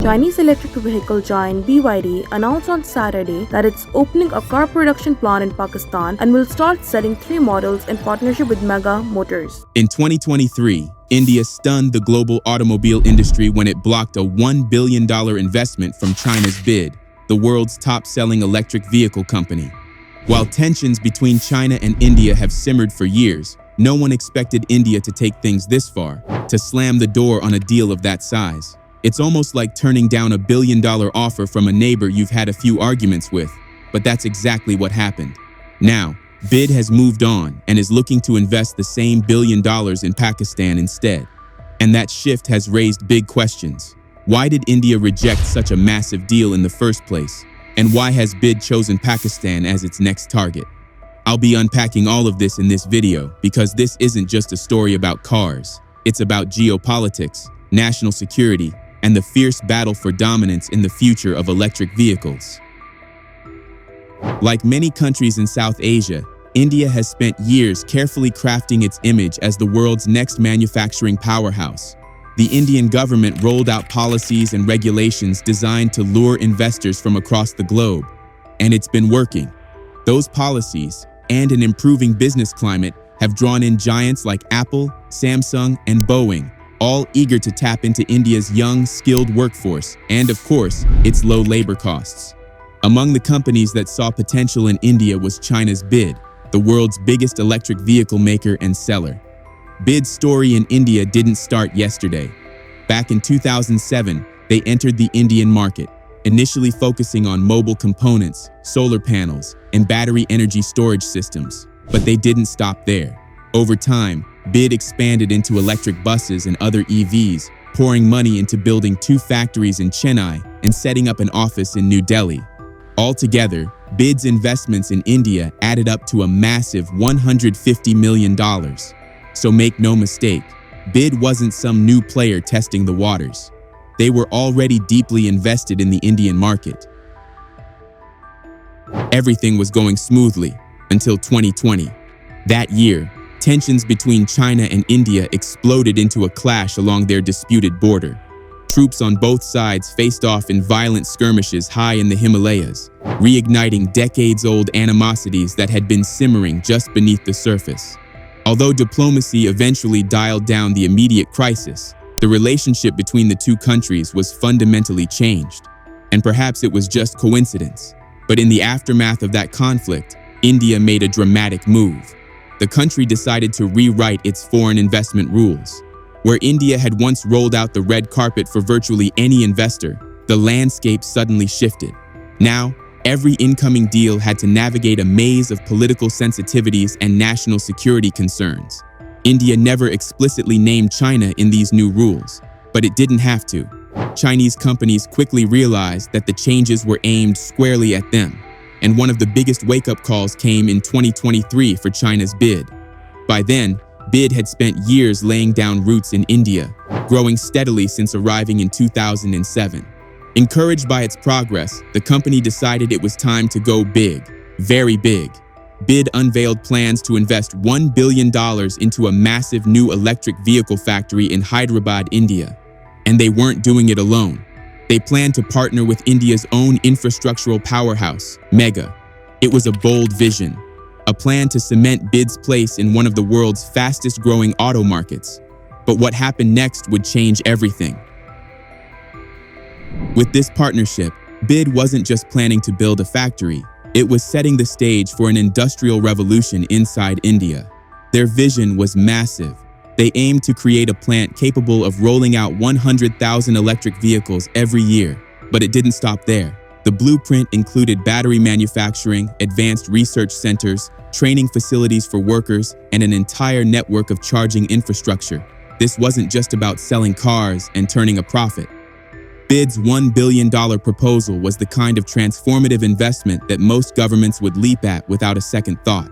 Chinese electric vehicle giant BYD announced on Saturday that it's opening a car production plant in Pakistan and will start selling 3 models in partnership with Mega Motors. In 2023, India stunned the global automobile industry when it blocked a $1 billion investment from China's BYD, the world's top-selling electric vehicle company. While tensions between China and India have simmered for years, no one expected India to take things this far, to slam the door on a deal of that size. It's almost like turning down a $1 billion offer from a neighbor you've had a few arguments with, but that's exactly what happened. Now, BYD has moved on and is looking to invest the same $1 billion in Pakistan instead. And that shift has raised big questions. Why did India reject such a massive deal in the first place? And why has BYD chosen Pakistan as its next target? I'll be unpacking all of this in this video because this isn't just a story about cars. It's about geopolitics, national security, and the fierce battle for dominance in the future of electric vehicles. Like many countries in South Asia, India has spent years carefully crafting its image as the world's next manufacturing powerhouse. The Indian government rolled out policies and regulations designed to lure investors from across the globe, and it's been working. Those policies, and an improving business climate, have drawn in giants like Apple, Samsung, and Boeing, all eager to tap into India's young, skilled workforce and, of course, its low labor costs. Among the companies that saw potential in India was China's BYD, the world's biggest electric vehicle maker and seller. BYD's story in India didn't start yesterday. Back in 2007, they entered the Indian market, initially focusing on mobile components, solar panels, and battery energy storage systems. But they didn't stop there. Over time, BYD expanded into electric buses and other EVs, pouring money into building 2 factories in Chennai and setting up an office in New Delhi. Altogether, BYD's investments in India added up to a massive $150 million. So make no mistake, BYD wasn't some new player testing the waters. They were already deeply invested in the Indian market. Everything was going smoothly until 2020. That year, tensions between China and India exploded into a clash along their disputed border. Troops on both sides faced off in violent skirmishes high in the Himalayas, reigniting decades-old animosities that had been simmering just beneath the surface. Although diplomacy eventually dialed down the immediate crisis, the relationship between the two countries was fundamentally changed. And perhaps it was just coincidence. But in the aftermath of that conflict, India made a dramatic move. The country decided to rewrite its foreign investment rules. Where India had once rolled out the red carpet for virtually any investor, the landscape suddenly shifted. Now, every incoming deal had to navigate a maze of political sensitivities and national security concerns. India never explicitly named China in these new rules, but it didn't have to. Chinese companies quickly realized that the changes were aimed squarely at them. And one of the biggest wake-up calls came in 2023 for China's BYD. By then, BYD had spent years laying down roots in India, growing steadily since arriving in 2007. Encouraged by its progress, the company decided it was time to go big, very big. BYD unveiled plans to invest $1 billion into a massive new electric vehicle factory in Hyderabad, India. And they weren't doing it alone. They planned to partner with India's own infrastructural powerhouse, Mega. It was a bold vision, a plan to cement BYD's place in one of the world's fastest-growing auto markets. But what happened next would change everything. With this partnership, BYD wasn't just planning to build a factory, it was setting the stage for an industrial revolution inside India. Their vision was massive. They aimed to create a plant capable of rolling out 100,000 electric vehicles every year. But it didn't stop there. The blueprint included battery manufacturing, advanced research centers, training facilities for workers, and an entire network of charging infrastructure. This wasn't just about selling cars and turning a profit. BYD's $1 billion proposal was the kind of transformative investment that most governments would leap at without a second thought.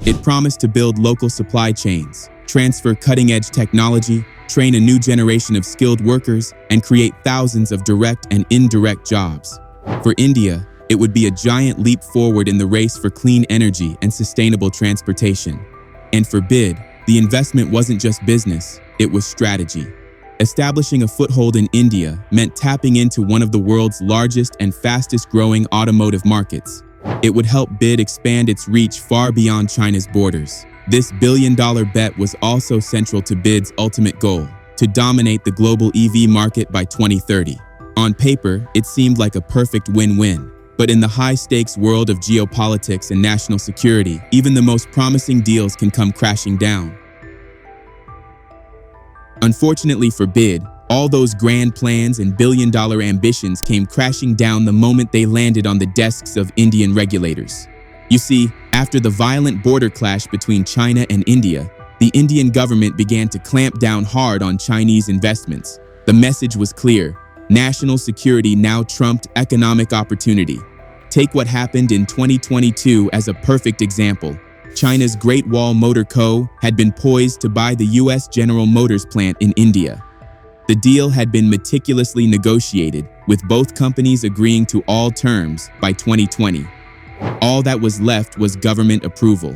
It promised to build local supply chains, transfer cutting-edge technology, train a new generation of skilled workers, and create thousands of direct and indirect jobs. For India, it would be a giant leap forward in the race for clean energy and sustainable transportation. And for BYD, the investment wasn't just business, it was strategy. Establishing a foothold in India meant tapping into one of the world's largest and fastest-growing automotive markets. It would help BYD expand its reach far beyond China's borders. This billion-dollar bet was also central to BYD's ultimate goal, to dominate the global EV market by 2030. On paper, it seemed like a perfect win-win. But in the high-stakes world of geopolitics and national security, even the most promising deals can come crashing down. Unfortunately for BYD, all those grand plans and billion-dollar ambitions came crashing down the moment they landed on the desks of Indian regulators. You see, after the violent border clash between China and India, the Indian government began to clamp down hard on Chinese investments. The message was clear: national security now trumped economic opportunity. Take what happened in 2022 as a perfect example. China's Great Wall Motor Co. had been poised to buy the US General Motors plant in India. The deal had been meticulously negotiated, with both companies agreeing to all terms by 2020. All that was left was government approval.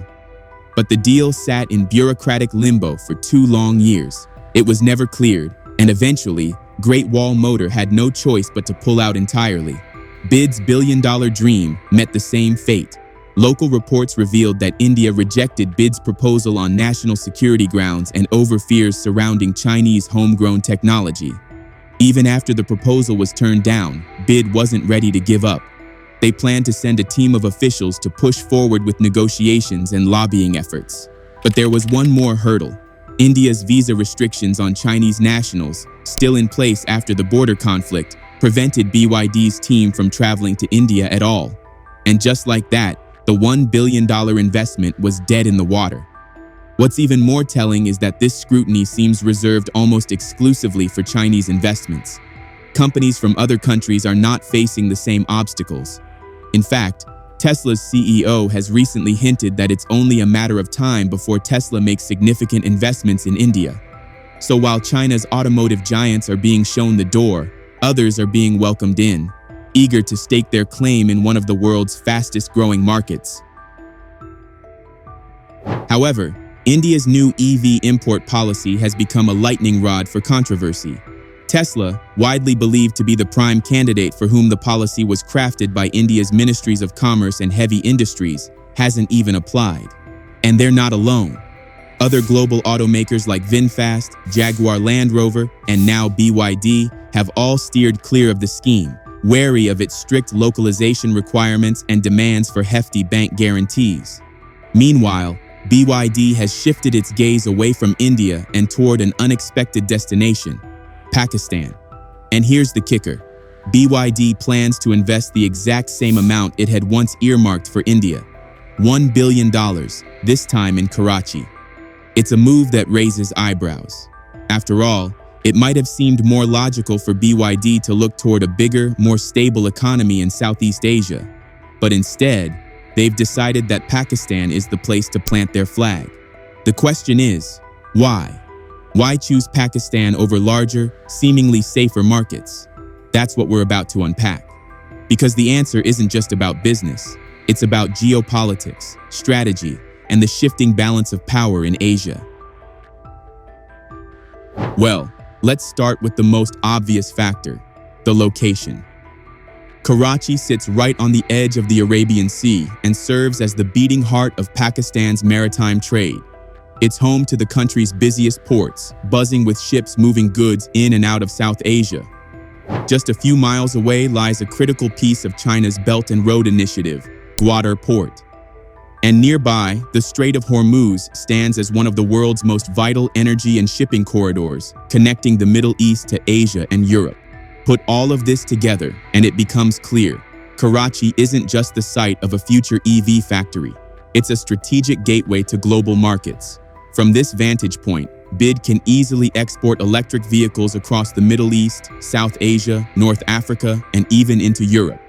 But the deal sat in bureaucratic limbo for 2 long years. It was never cleared, and eventually, Great Wall Motor had no choice but to pull out entirely. BYD's billion-dollar dream met the same fate. Local reports revealed that India rejected BYD's proposal on national security grounds and over fears surrounding Chinese homegrown technology. Even after the proposal was turned down, BYD wasn't ready to give up. They planned to send a team of officials to push forward with negotiations and lobbying efforts. But there was one more hurdle. India's visa restrictions on Chinese nationals, still in place after the border conflict, prevented BYD's team from traveling to India at all. And just like that, the $1 billion investment was dead in the water. What's even more telling is that this scrutiny seems reserved almost exclusively for Chinese investments. Companies from other countries are not facing the same obstacles. In fact, Tesla's CEO has recently hinted that it's only a matter of time before Tesla makes significant investments in India. So while China's automotive giants are being shown the door, others are being welcomed in, eager to stake their claim in one of the world's fastest-growing markets. However, India's new EV import policy has become a lightning rod for controversy. Tesla, widely believed to be the prime candidate for whom the policy was crafted by India's Ministries of Commerce and Heavy Industries, hasn't even applied. And they're not alone. Other global automakers like VinFast, Jaguar Land Rover, and now BYD have all steered clear of the scheme, wary of its strict localization requirements and demands for hefty bank guarantees. Meanwhile, BYD has shifted its gaze away from India and toward an unexpected destination: Pakistan. And here's the kicker: BYD plans to invest the exact same amount it had once earmarked for India, $1 billion, this time in Karachi. It's a move that raises eyebrows. After all, it might have seemed more logical for BYD to look toward a bigger, more stable economy in Southeast Asia. But instead, they've decided that Pakistan is the place to plant their flag. The question is, why? Why choose Pakistan over larger, seemingly safer markets? That's what we're about to unpack. Because the answer isn't just about business. It's about geopolitics, strategy, and the shifting balance of power in Asia. Well, let's start with the most obvious factor: the location. Karachi sits right on the edge of the Arabian Sea and serves as the beating heart of Pakistan's maritime trade. It's home to the country's busiest ports, buzzing with ships moving goods in and out of South Asia. Just a few miles away lies a critical piece of China's Belt and Road Initiative, Gwadar Port. And nearby, the Strait of Hormuz stands as one of the world's most vital energy and shipping corridors, connecting the Middle East to Asia and Europe. Put all of this together, and it becomes clear: Karachi isn't just the site of a future EV factory. It's a strategic gateway to global markets. From this vantage point, BYD can easily export electric vehicles across the Middle East, South Asia, North Africa, and even into Europe.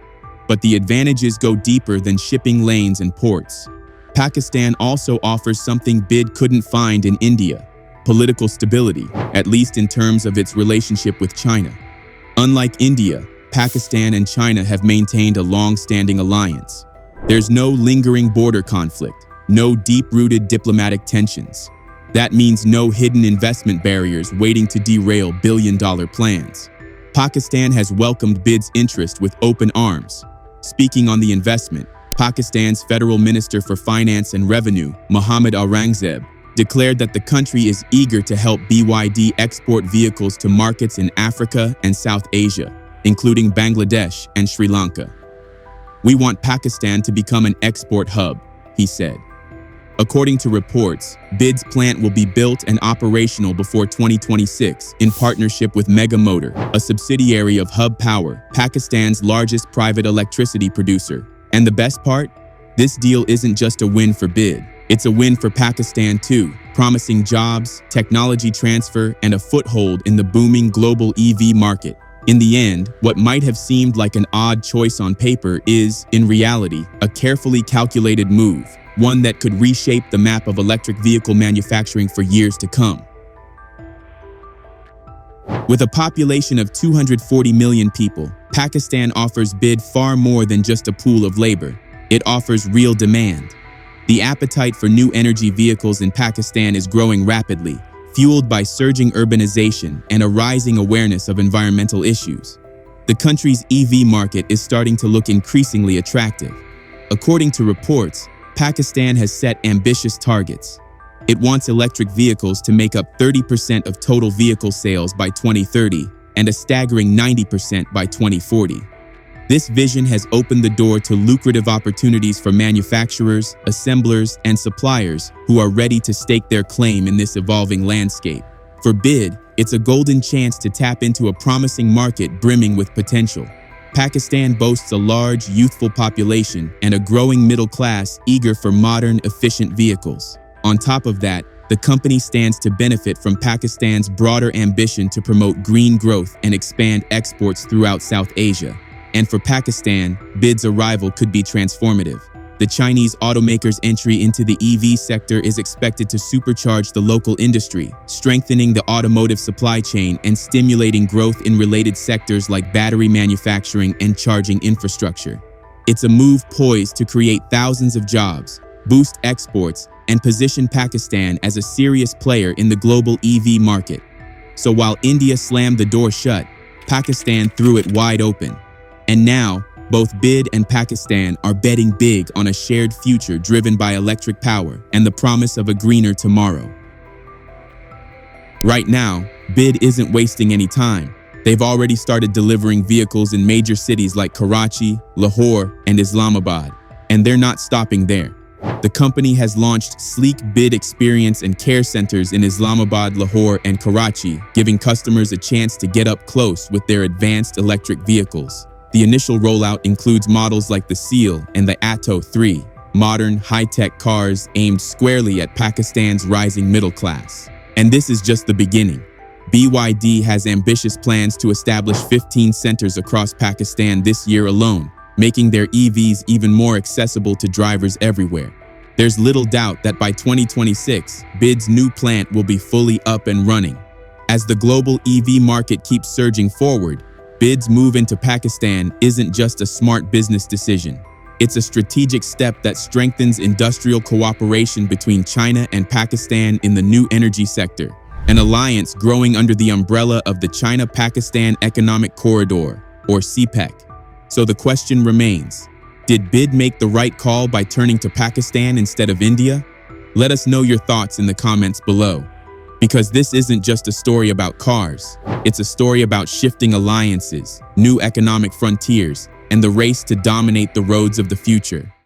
But the advantages go deeper than shipping lanes and ports. Pakistan also offers something BYD couldn't find in India: political stability, at least in terms of its relationship with China. Unlike India, Pakistan and China have maintained a long-standing alliance. There's no lingering border conflict, no deep-rooted diplomatic tensions. That means no hidden investment barriers waiting to derail billion-dollar plans. Pakistan has welcomed BYD's interest with open arms. Speaking on the investment, Pakistan's Federal Minister for Finance and Revenue, Mohammad Aurangzeb, declared that the country is eager to help BYD export vehicles to markets in Africa and South Asia, including Bangladesh and Sri Lanka. "We want Pakistan to become an export hub," he said. According to reports, BYD's plant will be built and operational before 2026 in partnership with Mega Motor, a subsidiary of Hub Power, Pakistan's largest private electricity producer. And the best part? This deal isn't just a win for BYD. It's a win for Pakistan too, promising jobs, technology transfer, and a foothold in the booming global EV market. In the end, what might have seemed like an odd choice on paper is, in reality, a carefully calculated move, one that could reshape the map of electric vehicle manufacturing for years to come. With a population of 240 million people, Pakistan offers BYD far more than just a pool of labor. It offers real demand. The appetite for new energy vehicles in Pakistan is growing rapidly, fueled by surging urbanization and a rising awareness of environmental issues. The country's EV market is starting to look increasingly attractive. According to reports, Pakistan has set ambitious targets. It wants electric vehicles to make up 30% of total vehicle sales by 2030 and a staggering 90% by 2040. This vision has opened the door to lucrative opportunities for manufacturers, assemblers, and suppliers who are ready to stake their claim in this evolving landscape. For BYD, it's a golden chance to tap into a promising market brimming with potential. Pakistan boasts a large, youthful population and a growing middle class eager for modern, efficient vehicles. On top of that, the company stands to benefit from Pakistan's broader ambition to promote green growth and expand exports throughout South Asia. And for Pakistan, BYD's arrival could be transformative. The Chinese automaker's entry into the EV sector is expected to supercharge the local industry, strengthening the automotive supply chain and stimulating growth in related sectors like battery manufacturing and charging infrastructure. It's a move poised to create thousands of jobs, boost exports, and position Pakistan as a serious player in the global EV market. So while India slammed the door shut, Pakistan threw it wide open. And now, both BYD and Pakistan are betting big on a shared future driven by electric power and the promise of a greener tomorrow. Right now, BYD isn't wasting any time. They've already started delivering vehicles in major cities like Karachi, Lahore, and Islamabad, and they're not stopping there. The company has launched sleek BYD experience and care centers in Islamabad, Lahore, and Karachi, giving customers a chance to get up close with their advanced electric vehicles. The initial rollout includes models like the Seal and the Atto 3, modern, high-tech cars aimed squarely at Pakistan's rising middle class. And this is just the beginning. BYD has ambitious plans to establish 15 centers across Pakistan this year alone, making their EVs even more accessible to drivers everywhere. There's little doubt that by 2026, BYD's new plant will be fully up and running. As the global EV market keeps surging forward, BYD's move into Pakistan isn't just a smart business decision. It's a strategic step that strengthens industrial cooperation between China and Pakistan in the new energy sector, an alliance growing under the umbrella of the China-Pakistan Economic Corridor, or CPEC. So the question remains, did BYD make the right call by turning to Pakistan instead of India? Let us know your thoughts in the comments below. Because this isn't just a story about cars, it's a story about shifting alliances, new economic frontiers, and the race to dominate the roads of the future.